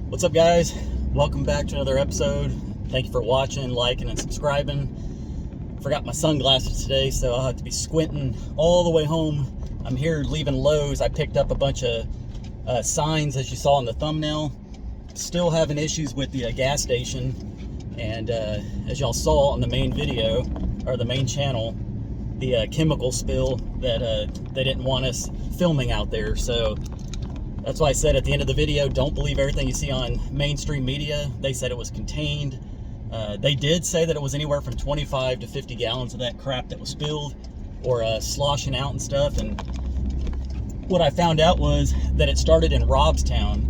What's up, guys? Welcome back to another episode. Thank you for watching, liking, and subscribing. Forgot my sunglasses today, so I'll have to be squinting all the way home. I'm here leaving Lowe's. I picked up a bunch of signs, as you saw in the thumbnail. Still having issues with the gas station, and as y'all saw on the main video, or the main channel, the chemical spill that they didn't want us filming out there. So that's why I said at the end of the video, don't believe everything you see on mainstream media. They said it was contained. They did say that it was anywhere from 25 to 50 gallons of that crap that was spilled or sloshing out and stuff. And what I found out was that it started in Robstown.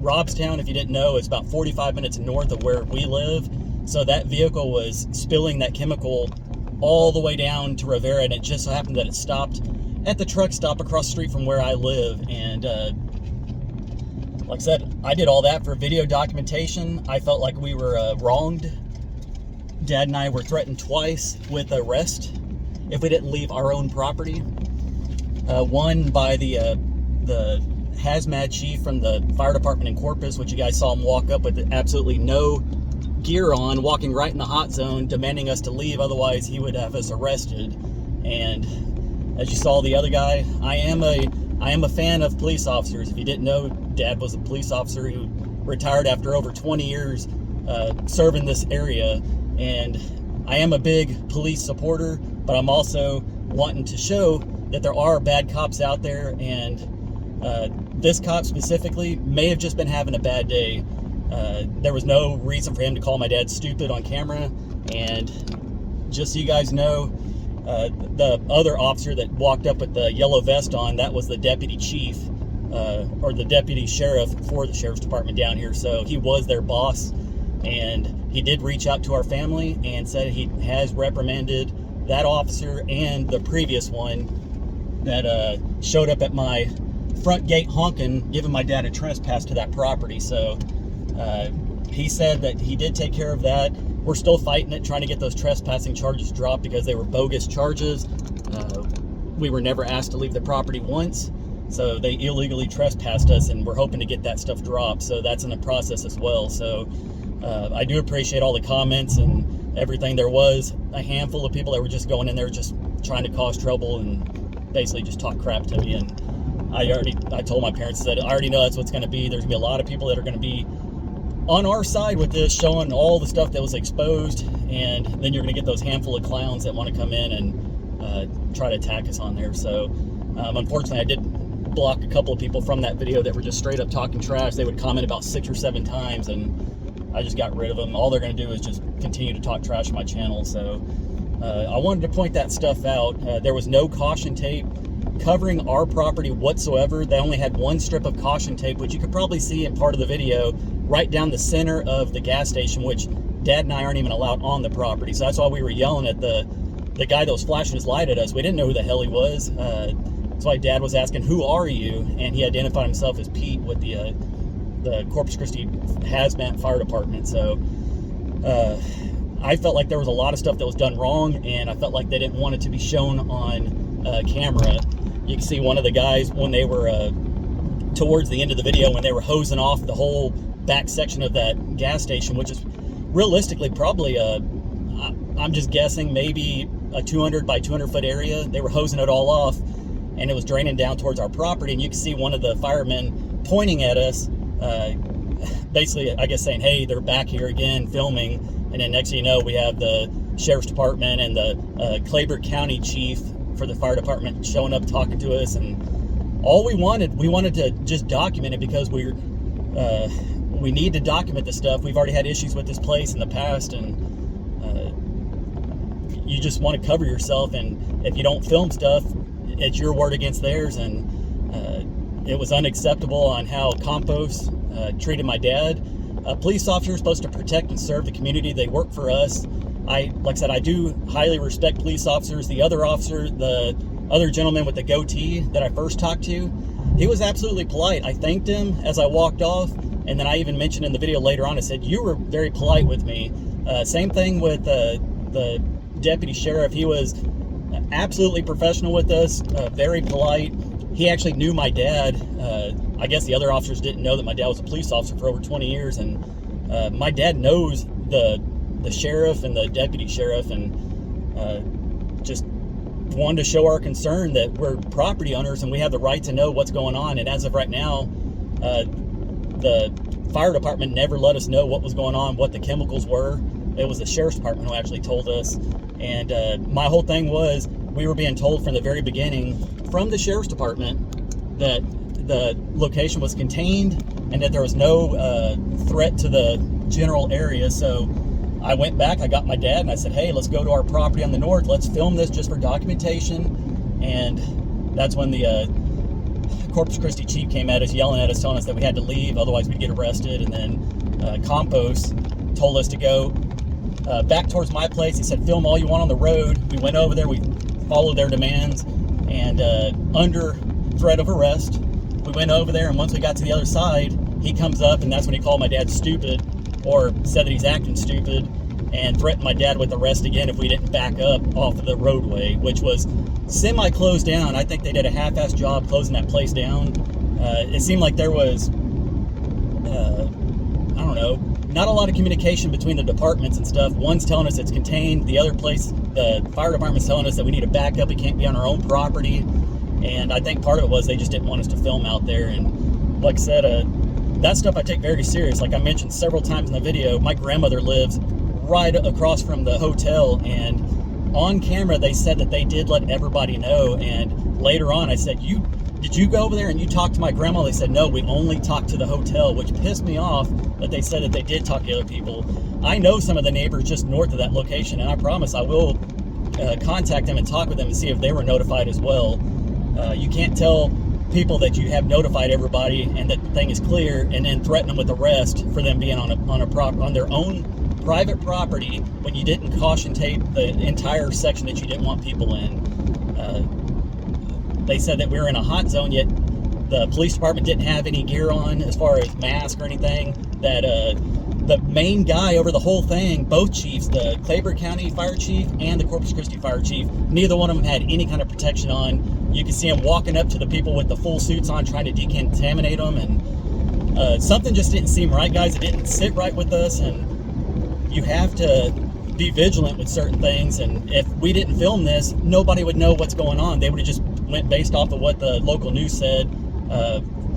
Robstown, if you didn't know, is about 45 minutes north of where we live. So that vehicle was spilling that chemical all the way down to Rivera, and it just so happened that it stopped at the truck stop across the street from where I live. And like I said, I did all that for video documentation. I felt like we were wronged. Dad and I were threatened twice with arrest if we didn't leave our own property. One by the hazmat chief from the fire department in Corpus, which you guys saw him walk up with absolutely no gear on, walking right in the hot zone, demanding us to leave, otherwise he would have us arrested. And as you saw, the other guy, I am a fan of police officers. If you didn't know, Dad was a police officer who retired after over 20 years serving this area. And I am a big police supporter, but I'm also wanting to show that there are bad cops out there. And this cop specifically may have just been having a bad day. There was no reason for him to call my dad stupid on camera. And just so you guys know, the other officer that walked up with the yellow vest on, that was the deputy chief, or the deputy sheriff for the sheriff's department down here. So he was their boss, and he did reach out to our family and said he has reprimanded that officer and the previous one that showed up at my front gate honking, giving my dad a trespass to that property. So he said that he did take care of that. We're still fighting it, trying to get those trespassing charges dropped because they were bogus charges. We were never asked to leave the property once, so they illegally trespassed us, and we're hoping to get that stuff dropped. So that's in the process as well. So I do appreciate all the comments and everything. There was a handful of people that were just going in there just trying to cause trouble and basically just talk crap to me. And I told my parents that I already know that's what's going to be. There's going to be a lot of people that are going to be on our side with this, showing all the stuff that was exposed, and then you're going to get those handful of clowns that want to come in and try to attack us on there. So unfortunately, I did block a couple of people from that video that were just straight up talking trash. They would comment about 6 or 7 times, and I just got rid of them. All they're going to do is just continue to talk trash on my channel. So I wanted to point that stuff out. There was no caution tape covering our property whatsoever. They only had one strip of caution tape, which you could probably see in part of the video, right down the center of the gas station, which Dad and I aren't even allowed on the property. So that's why we were yelling at the guy that was flashing his light at us. We didn't know who the hell he was. That's why Dad was asking, "Who are you?" And he identified himself as Pete with the Corpus Christi Hazmat Fire Department. So I felt like there was a lot of stuff that was done wrong, and I felt like they didn't want it to be shown on camera. You can see one of the guys, when they were towards the end of the video, when they were hosing off the whole back section of that gas station, which is realistically probably I'm just guessing, maybe a 200 by 200 foot area. They were hosing it all off, and it was draining down towards our property. And you can see one of the firemen pointing at us, basically, I guess, saying, "Hey, they're back here again filming." And then next thing you know, we have the sheriff's department and the Claiborne County chief for the fire department showing up, talking to us. And all we wanted to just document it, because we need to document this stuff. We've already had issues with this place in the past, and you just want to cover yourself. And if you don't film stuff, it's your word against theirs. And it was unacceptable on how Compost treated my dad. Police officers are supposed to protect and serve the community. They work for us. Like I said, I do highly respect police officers. The other officer, the other gentleman with the goatee that I first talked to, he was absolutely polite. I thanked him as I walked off, and then I even mentioned in the video later on, I said, "You were very polite with me." Same thing with the deputy sheriff. He was absolutely professional with us, very polite. he actually knew my dad. I guess the other officers didn't know that my dad was a police officer for over 20 years, and my dad knows the sheriff and the deputy sheriff, and just wanted to show our concern that we're property owners and we have the right to know what's going on. And as of right now, the fire department never let us know what was going on, what the chemicals were. It was the sheriff's department who actually told us. And my whole thing was, we were being told from the very beginning from the sheriff's department that the location was contained and that there was no threat to the general area. So I went back, I got my dad, and I said, hey, let's go to our property on the north. Let's film this just for documentation. And that's when the Corpus Christi chief came at us, yelling at us, telling us that we had to leave, otherwise we'd get arrested. And then Campos told us to go back towards my place. He said, film all you want on the road. We went over there, we followed their demands, and under threat of arrest, we went over there. And once we got to the other side, he comes up, and that's when he called my dad stupid, or said that he's acting stupid, and threatened my dad with arrest again if we didn't back up off of the roadway, which was semi-closed down. I think they did a half-assed job closing that place down. It seemed like there was, I don't know, not a lot of communication between the departments and stuff. One's telling us it's contained. The other place, the fire department's telling us that we need to back up. We can't be on our own property. And I think part of it was they just didn't want us to film out there. And like I said, that stuff I take very serious. Like I mentioned several times in the video, my grandmother lives right across from the hotel, and on camera they said that they did let everybody know. And later on I said, did you go over there and you talked to my grandma? They said, no, we only talked to the hotel, which pissed me off that they said that they did talk to other people. I know some of the neighbors just north of that location, and I promise I will contact them and talk with them and see if they were notified as well. You can't tell people that you have notified everybody and that the thing is clear, and then threaten them with arrest for them being on their own private property when you didn't caution tape the entire section that you didn't want people in. They said that we were in a hot zone, yet the police department didn't have any gear on as far as masks or anything. That the main guy over the whole thing, both chiefs, the Clayburgh County fire chief and the Corpus Christi fire chief, neither one of them had any kind of protection on. You could see them walking up to the people with the full suits on, trying to decontaminate them, and something just didn't seem right, guys. It didn't sit right with us, and you have to be vigilant with certain things. And if we didn't film this, nobody would know what's going on. They would have just went based off of what the local news said,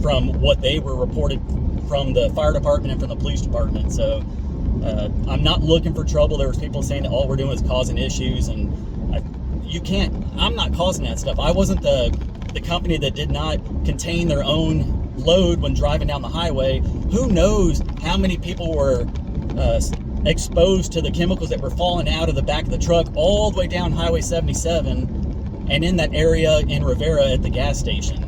from what they were reported from the fire department and from the police department. So I'm not looking for trouble. There was people saying that all we're doing is causing issues, and I'm not causing that stuff. I wasn't the company that did not contain their own load when driving down the highway. Who knows how many people were exposed to the chemicals that were falling out of the back of the truck all the way down Highway 77 and in that area in Rivera at the gas station.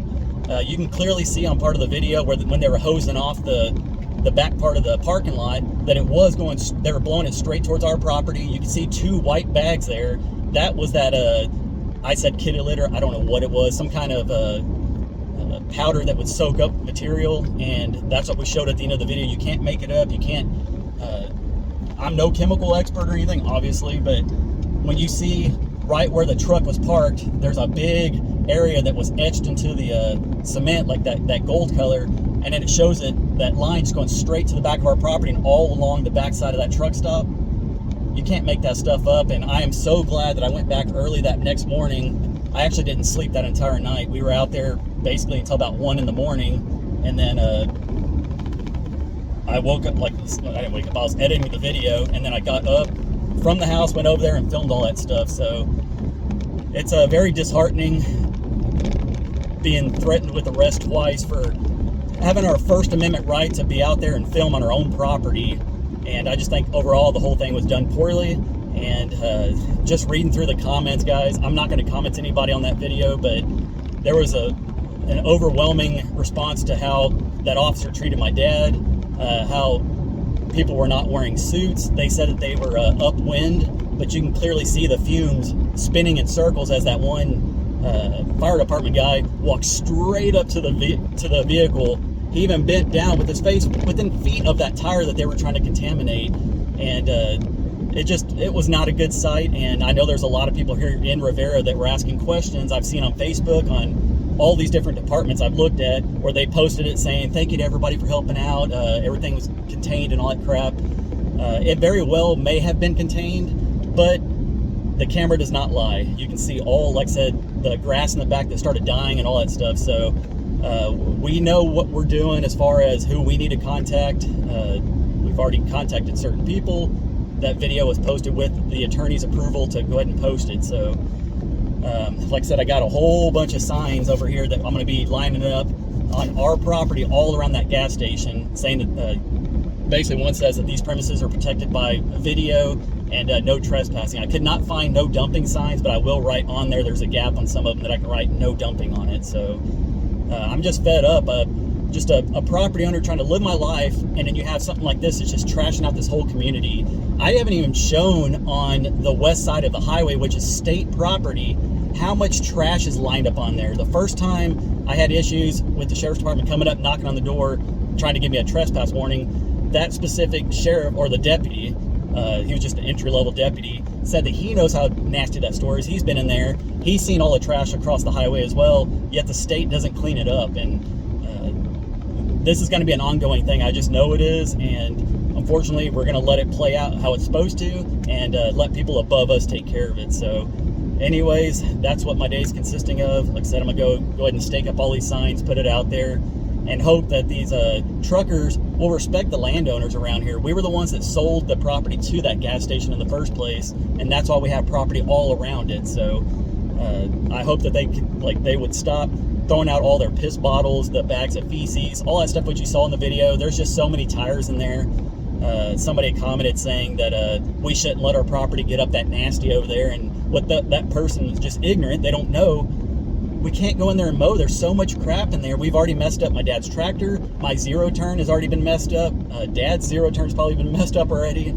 You can clearly see on part of the video when they were hosing off the back part of the parking lot that they were blowing it straight towards our property. You can see two white bags there. That was that, I said kitty litter, I don't know what it was, some kind of powder that would soak up material, and that's what we showed at the end of the video. You can't make it up, you can't, I'm no chemical expert or anything, obviously, but when you see right where the truck was parked, there's a big area that was etched into the cement, like that gold color, and then it shows that line just going straight to the back of our property and all along the backside of that truck stop. You can't make that stuff up, and I am so glad that I went back early that next morning. I actually didn't sleep that entire night. We were out there basically until about 1 in the morning, and then I woke up, I didn't wake up, I was editing the video, and then I got up from the house, went over there and filmed all that stuff. So it's very disheartening being threatened with arrest twice for having our First Amendment right to be out there and film on our own property. And I just think overall the whole thing was done poorly. And just reading through the comments, guys, I'm not going to comment to anybody on that video, but there was an overwhelming response to how that officer treated my dad, how people were not wearing suits. They said that they were upwind, but you can clearly see the fumes spinning in circles as that one fire department guy walked straight up to the vehicle. He even bent down with his face within feet of that tire that they were trying to contaminate, and it was not a good sight. And I know there's a lot of people here in Rivera that were asking questions. I've seen on Facebook, on all these different departments I've looked at where they posted it saying, thank you to everybody for helping out. Everything was contained and all that crap. It very well may have been contained, but the camera does not lie. You can see all, like I said, the grass in the back that started dying and all that stuff. So we know what we're doing as far as who we need to contact. We've already contacted certain people. That video was posted with the attorney's approval to go ahead and post it. So like I said, I got a whole bunch of signs over here that I'm going to be lining up on our property all around that gas station, saying that basically one says that these premises are protected by video and no trespassing. I could not find no dumping signs, but I will write on there. There's a gap on some of them that I can write no dumping on it. So I'm just fed up. Just a property owner trying to live my life, and then you have something like this that's just trashing out this whole community. I haven't even shown on the west side of the highway, which is state property, how much trash is lined up on there. The first time I had issues with the sheriff's department coming up, knocking on the door, trying to give me a trespass warning, that specific sheriff, or the deputy, he was just an entry-level deputy, said that he knows how nasty that store is. He's been in there. He's seen all the trash across the highway as well, yet the state doesn't clean it up. And this is going to be an ongoing thing. I just know it is, and unfortunately we're going to let it play out how it's supposed to, and let people above us take care of it. So anyways, that's what my day is consisting of. Like I said, I'm going to go ahead and stake up all these signs, put it out there, and hope that these truckers will respect the landowners around here. We were the ones that sold the property to that gas station in the first place, and that's why we have property all around it. So I hope that they would stop throwing out all their piss bottles, the bags of feces, all that stuff which you saw in the video. There's just so many tires in there. Somebody commented saying that we shouldn't let our property get up that nasty over there, and what that person is just ignorant. They don't know. We can't go in there and mow. There's so much crap in there. We've already messed up my dad's tractor. My zero turn has already been messed up. Dad's zero turn's probably been messed up already.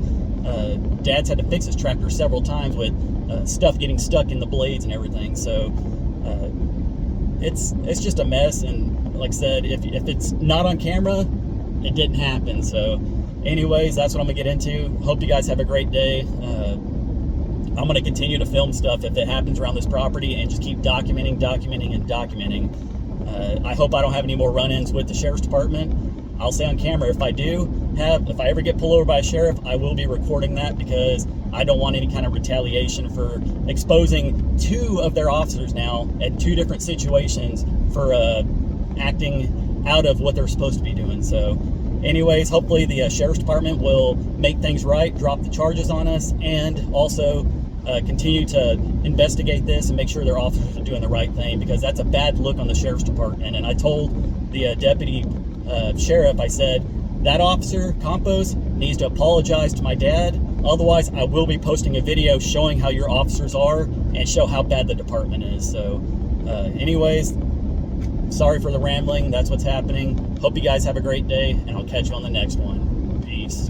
Dad's had to fix his tractor several times with stuff getting stuck in the blades and everything. So it's just a mess. And like I said, if it's not on camera, it didn't happen. So anyways, that's what I'm gonna get into. Hope you guys have a great day. I'm going to continue to film stuff if it happens around this property, and just keep documenting. I hope I don't have any more run-ins with the sheriff's department. I'll say on camera, if I ever get pulled over by a sheriff, I will be recording that, because I don't want any kind of retaliation for exposing 2 of their officers now at 2 different situations for acting out of what they're supposed to be doing. So anyways, hopefully the sheriff's department will make things right, drop the charges on us, and also continue to investigate this and make sure their officers are doing the right thing, because that's a bad look on the sheriff's department. And I told the deputy sheriff, I said, that officer, Campos, needs to apologize to my dad. Otherwise, I will be posting a video showing how your officers are and show how bad the department is. So anyways, sorry for the rambling. That's what's happening. Hope you guys have a great day, and I'll catch you on the next one. Peace.